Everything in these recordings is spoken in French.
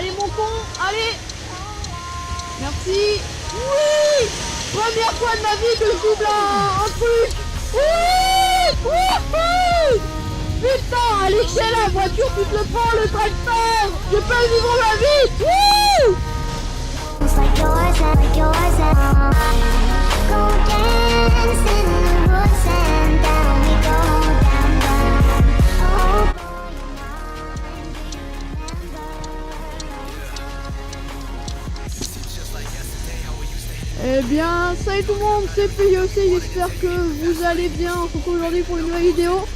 Allez mon con, allez. Merci. Oui. Première fois de ma vie que je double un truc. Oui. Wouhou. Putain, à l'échelle, la voiture, tu te le prends, le tracteur. Je peux vivre ma vie. Wouh. It's like yours and go dance in the woods and down we go, down, down. Oh boy, Eh bien, salut tout le monde, c'est PIOC, j'espère que vous allez bien. On se retrouve aujourd'hui pour une nouvelle vidéo.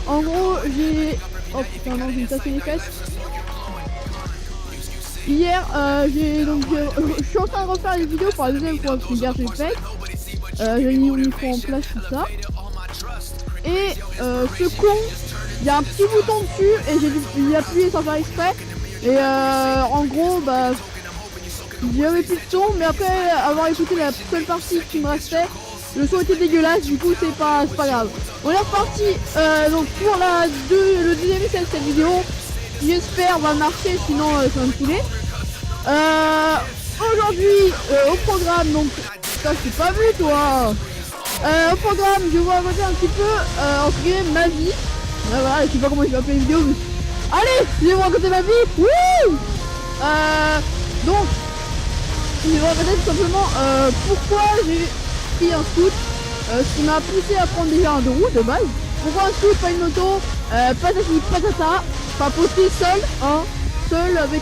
En gros, j'ai... Oh putain non, j'ai tassé les fesses. Hier, je suis en train de refaire les vidéos pour la deuxième fois, parce que hier j'ai fait. J'ai mis mon micro en place, tout ça. Et ce con, il y a un petit bouton dessus, et j'ai dû y appuyer sans faire exprès. Et en gros, bah... il y avait plus de son, mais après avoir écouté la seule partie qui me restait, le son était dégueulasse, du coup c'est pas grave. On est reparti donc pour le deuxième essai de cette vidéo, j'espère va marcher, sinon ça va me saouler. Aujourd'hui au programme, donc ça je t'ai pas vu toi. Au programme je vais vous raconter un petit peu entre guillemets ma vie. Voilà, je sais pas comment je vais appeler une vidéo, mais... allez, je vais vous raconter ma vie. Wouh. Donc je vais vous raconter tout simplement pourquoi j'ai pris un scoot, ce qui m'a poussé à prendre déjà un 2 roues de base. Pourquoi un scoot, pas une moto, patati patata, pas posté seul, hein, seul avec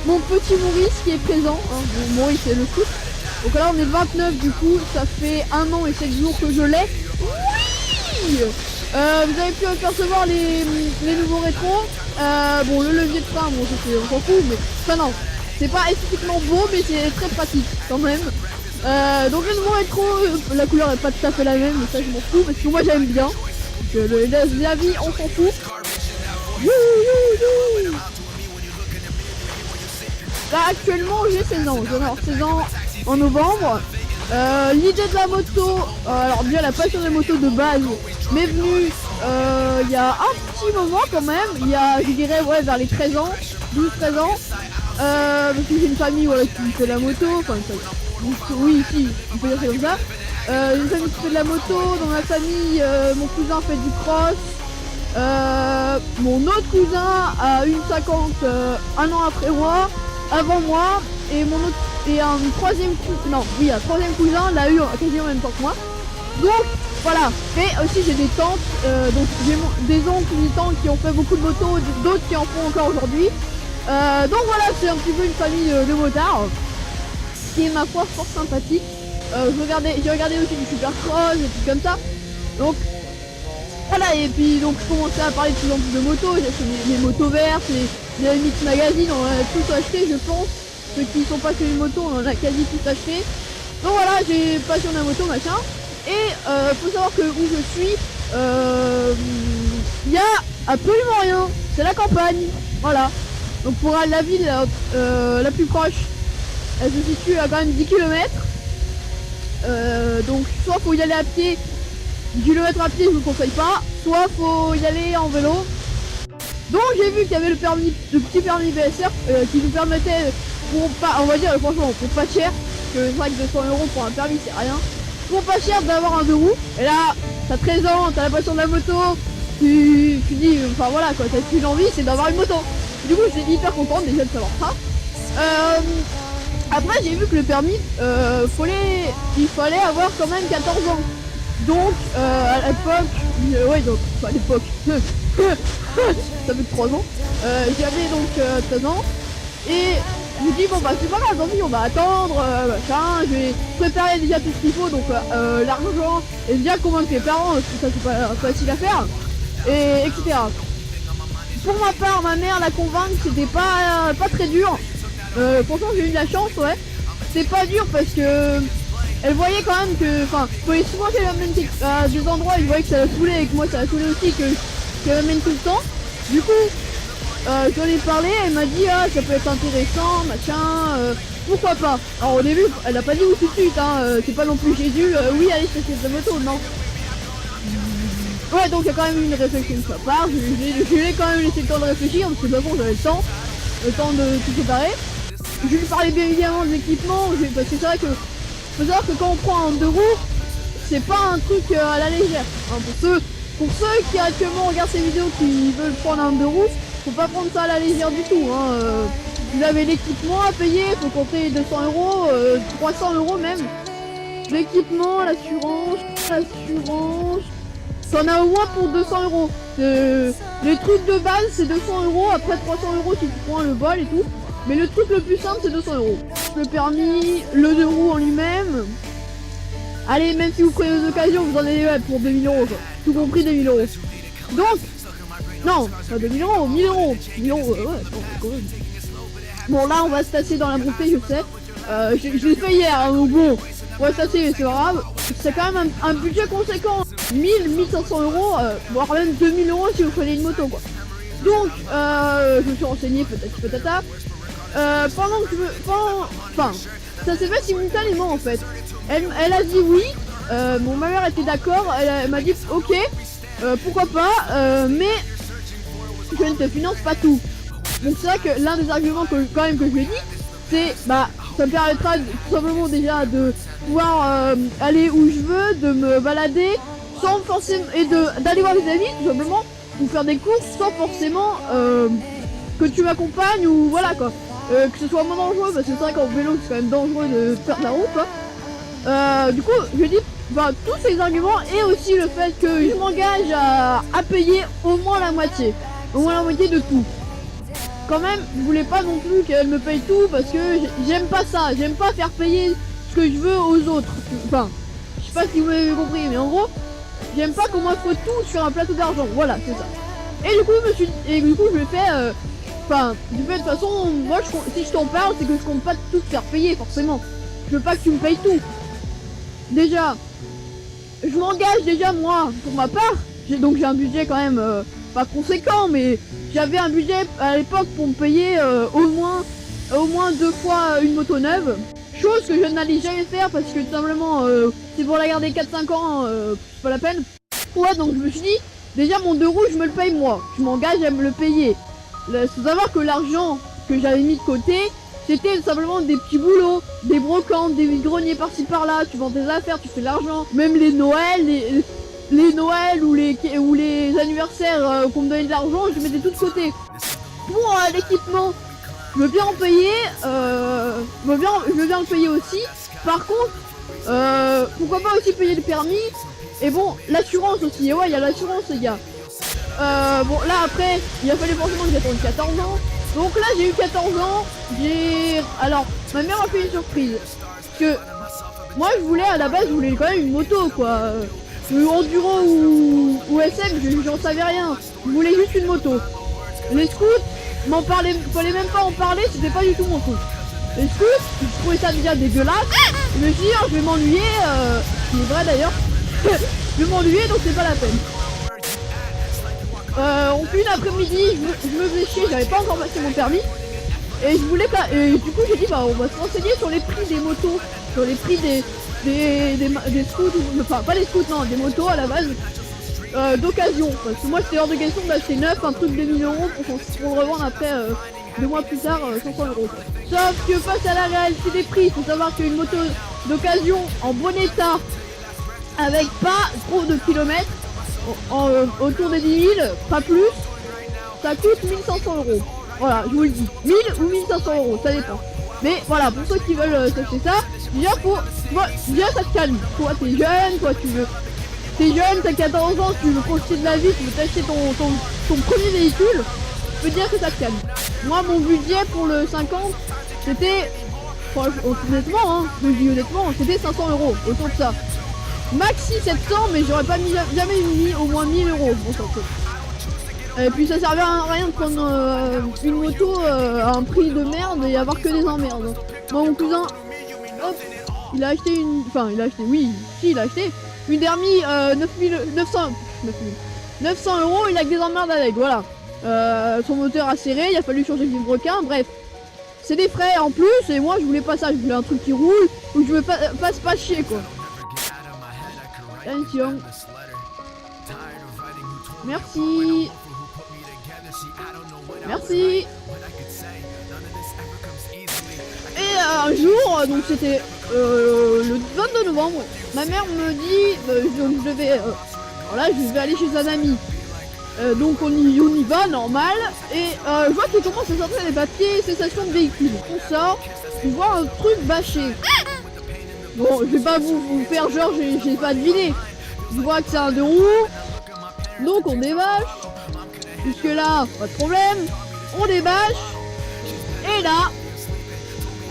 mon petit Maurice qui est présent, hein. Bon, Maurice c'est le scoot. Donc là on est le 29, du coup ça fait 1 an et 7 jours que je l'ai. Oui. Vous avez pu apercevoir les nouveaux rétros. Bon, le levier de frein, bon ça c'est, on s'en fout, mais enfin non, c'est pas esthétiquement beau, mais c'est très pratique quand même. Donc le nouveau rétro, la couleur est pas tout à fait la même, mais ça je m'en fous parce que moi j'aime bien. Donc la vie on s'en fout. Là actuellement j'ai 16 ans, je vais avoir 16 ans en novembre. L'idée de la moto, alors bien la passion des motos de base m'est venue il y a un petit moment quand même, il y a je dirais ouais vers les 13 ans, 12-13 ans. Parce que j'ai une famille voilà, qui fait de la moto, enfin oui si, on peut dire ça comme ça. Une famille qui fait de la moto, dans ma famille mon cousin fait du cross. Mon autre cousin a une 50 un an après moi, avant moi, et mon autre et un troisième cousin l'a eu quasiment en même temps que moi. Donc voilà, mais aussi j'ai des tantes, donc j'ai des oncles, des tantes qui ont fait beaucoup de motos, d'autres qui en font encore aujourd'hui. Donc voilà, c'est un petit peu une famille de motards qui est ma foi fort sympathique. J'ai regardé aussi du Supercross et tout comme ça. Donc voilà, et puis donc je commençais à parler de plus en plus de motos. J'ai acheté les motos vertes, les Mix Magazine, on en a tous acheté je pense. Ceux qui sont pas sur les motos, on en a quasi tous acheté. Donc voilà, j'ai passion de la moto machin. Et faut savoir que où je suis, y a absolument rien. C'est la campagne, voilà. Donc pour la ville la plus proche, elle se situe à quand même 10 km. Donc soit faut y aller à pied, 10 km à pied je vous conseille pas, soit faut y aller en vélo. Donc j'ai vu qu'il y avait le petit permis BSR qui nous permettait, pour pas, on va dire franchement pour pas cher, que c'est vrai que 200 € pour un permis c'est rien, pour pas cher d'avoir un 2 roues. Et là, t'as 13 ans, t'as la passion de la moto, tu dis, enfin voilà quoi, t'as qu'une envie c'est d'avoir une moto. Du coup j'étais hyper contente déjà de savoir ça. Après j'ai vu que le permis, il fallait avoir quand même 14 ans. Donc à l'époque, ouais donc à l'époque, ça fait 3 ans, j'avais donc 13 ans. Et je me dis bon bah c'est pas grave, tant pis on va attendre, machin, je vais préparer déjà tout ce qu'il faut, donc l'argent, et bien convaincre les parents, parce que ça c'est pas facile à faire, et etc. Pour ma part, ma mère la convaincre, c'était pas très dur. Pourtant j'ai eu de la chance, ouais. C'est pas dur parce que elle voyait quand même que, enfin, souvent qu'elle m'amène à des endroits, je voyais que ça la saoulait et que moi ça la saoulait aussi, qu'elle m'amène tout le temps. Du coup, j'en ai parlé, elle m'a dit ah ça peut être intéressant, machin, pourquoi pas. Alors au début, elle a pas dit oui tout de suite, hein, c'est pas non plus Jésus, oui allez c'est de moto, non. Ouais donc il y a quand même eu une réflexion de sa part, je l'ai quand même laissé le temps de réfléchir parce que de toute façon j'avais le temps. le temps de tout préparer. Je lui parlais bien évidemment de l'équipement, parce que c'est vrai que faut savoir que quand on prend un 2 roues, c'est pas un truc à la légère. Hein, pour ceux qui actuellement regardent ces vidéos qui veulent prendre un 2 roues, faut pas prendre ça à la légère du tout. Hein. Vous avez l'équipement à payer, faut compter 200 €, 300 € même. L'équipement, l'assurance. T'en as au moins pour 200 €. Les trucs de base c'est 200 €, après 300 € si tu prends le vol et tout. Mais le truc le plus simple c'est 200 €. Le permis, le 2 roues en lui-même. Allez, même si vous prenez aux occasions, vous en avez pour 2000 € quoi. Tout compris 2000 €. Donc, non, pas 2000 €, 1000 €. 1000 €, ouais, quand même. Bon là on va se tasser dans la montée, je sais. Je l'ai fait hier, hein, donc bon, on va se tasser mais c'est pas grave. C'est quand même un budget conséquent. 1500 €, voire même 2000 € si vous prenez une moto quoi. Donc je me suis renseigné peut-être enfin ça s'est fait simultanément en fait. Elle a dit oui, ma mère était d'accord, elle m'a dit ok, pourquoi pas, mais je ne te finance pas tout. Donc c'est vrai que l'un des arguments que je lui ai dit, c'est bah ça me permettra tout simplement déjà de pouvoir aller où je veux, de me balader sans forcément et d'aller voir les amis tout simplement, ou faire des courses sans forcément que tu m'accompagnes ou voilà quoi. Que ce soit moins dangereux parce que c'est vrai qu'en vélo c'est quand même dangereux de faire de la route quoi. Du coup je dis bah, tous ces arguments et aussi le fait que je m'engage à payer au moins la moitié de tout. Quand même, je voulais pas non plus qu'elle me paye tout parce que j'aime pas ça, j'aime pas faire payer ce que je veux aux autres. Enfin, je sais pas si vous m'avez compris, mais en gros, j'aime pas qu'on m'offre tout sur un plateau d'argent. Voilà, c'est ça. Et du coup, je le fais. Enfin, du fait de toute façon, moi, si je t'en parle, c'est que je compte pas tout te faire payer forcément. Je veux pas que tu me payes tout. Déjà, je m'engage déjà moi pour ma part. Donc j'ai un budget quand même pas conséquent, mais j'avais un budget à l'époque pour me payer au moins 2 fois une moto neuve. Chose que je n'allais jamais faire parce que tout simplement c'est pour la garder 4-5 ans, c'est pas la peine. Ouais, donc je me suis dit, déjà mon 2 roues je me le paye moi, je m'engage à me le payer. Faut savoir que l'argent que j'avais mis de côté, c'était simplement des petits boulots, des brocantes, des greniers par-ci par-là, tu vends tes affaires, tu fais de l'argent. Même les Noëls, les Noëls ou les anniversaires qu'on me donnait de l'argent, je mettais tout de côté. Pour l'équipement, je veux bien en payer, je veux bien le payer aussi. Par contre, pourquoi pas aussi payer le permis. Et bon, l'assurance aussi, et ouais, il y a l'assurance les gars. Bon là après, il a fallu forcément que j'attende 14 ans. Donc là j'ai eu 14 ans, alors, ma mère m'a fait une surprise. Parce que, moi je voulais, à la base, je voulais quand même une moto quoi. Enduro ou SM, j'en savais rien. Je voulais juste une moto. Les scouts, fallait même pas en parler, c'était pas du tout mon truc. Les scouts, je trouvais ça déjà dégueulasse. Je me suis dit, oh, je vais m'ennuyer, c'est vrai d'ailleurs. Je vais m'ennuyer donc c'est pas la peine. En plus l'après-midi, je me faisais chier, j'avais pas encore passé mon permis. Et je voulais pas. Et du coup j'ai dit bah on va se renseigner sur les prix des motos, sur les prix des scouts, enfin pas les scouts non, des motos à la base d'occasion. Parce que moi c'était hors de question d'acheter neuf un truc de 1000 € pour le revendre après 2 mois plus tard 500 €. Sauf que face à la réalité des prix, il faut savoir qu'une moto d'occasion en bon état, avec pas trop de kilomètres, autour des 10 000, pas plus, ça coûte 1500 €. Voilà, je vous le dis, 1000 ou 1500 €, ça dépend. Mais voilà, pour ceux qui veulent s'acheter ça, déjà ça te calme. Toi t'es jeune, t'es jeune, t'as 14 ans, tu veux profiter de la vie, tu veux t'acheter ton premier véhicule, je peux dire que ça te calme. Moi mon budget pour le 50, c'était, honnêtement, hein, je le dis honnêtement, c'était 500 € autour de ça. Maxi 700, mais j'aurais pas jamais mis au moins 1000 €. Bon, ça et puis ça servait à rien de prendre une moto à un prix de merde et avoir que des emmerdes. Moi mon cousin, hop, il a acheté une Dermy 900 €, il a que des emmerdes avec, voilà. Son moteur a serré, il a fallu changer le vilebrequin, bref. C'est des frais en plus et moi je voulais pas ça, je voulais un truc qui roule où je me passe pas chier quoi. Attention. Merci. Merci. Et un jour, donc c'était le 22 novembre, ma mère me dit, donc je devais, voilà, je vais aller chez un ami. Donc on y va, normal, et je vois qu'il commence à sortir les papiers, cessation de véhicule. On sort, on voit un truc bâché. Bon, je vais pas vous faire genre, j'ai pas deviné. Je vois que c'est un 2 roues, donc on débâche. Jusque là, pas de problème, on débâche. Et là,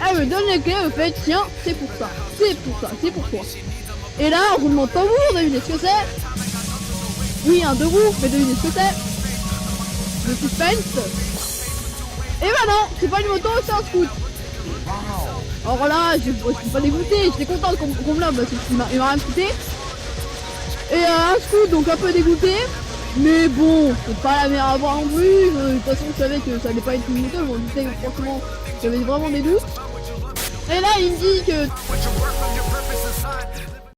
elle me donne les clés, elle me fait tiens, c'est pour ça, c'est pour ça, c'est pour toi. Et là, roulement de tambour, devinez ce que c'est? Oui, un 2 roues, mais devinez ce que c'est? Le suspense. Et bah non, c'est pas une moto, c'est un scoot. Alors là, je suis pas dégoûté, j'étais contente qu'on me l'a parce qu'il m'a rien coûté. Et un scoot, donc un peu dégoûté. Mais bon, c'est pas la mer à boire non plus. De toute façon, je savais que ça allait pas être une moto, je m'en doutais que franchement, j'avais vraiment des doutes. Et là, il me dit que